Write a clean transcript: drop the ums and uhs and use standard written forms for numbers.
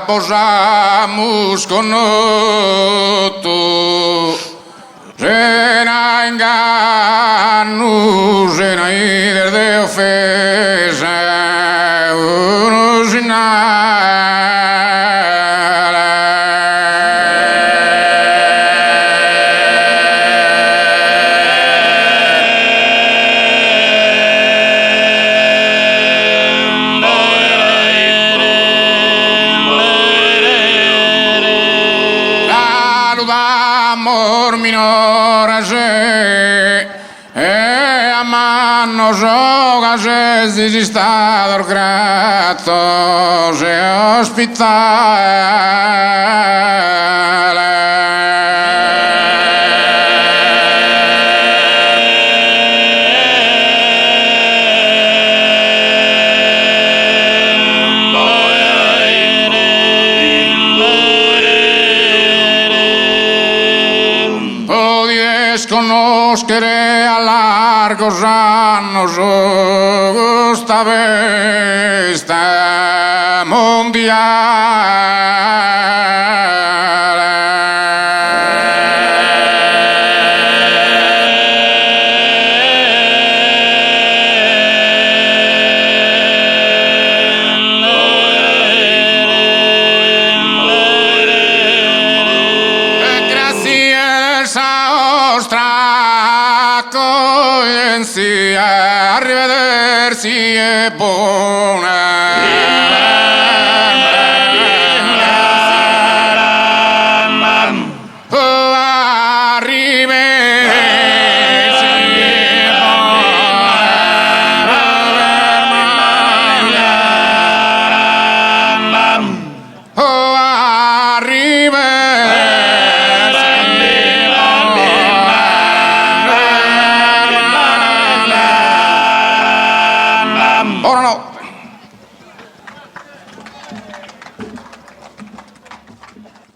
Posamos conoto Rena engano Rena ider de ofesa Uno amor minora se a mano joga se desistador grato se ospitale Conoscere a largos anos esta vesta Gracias a Ostraco, arrivederci e buon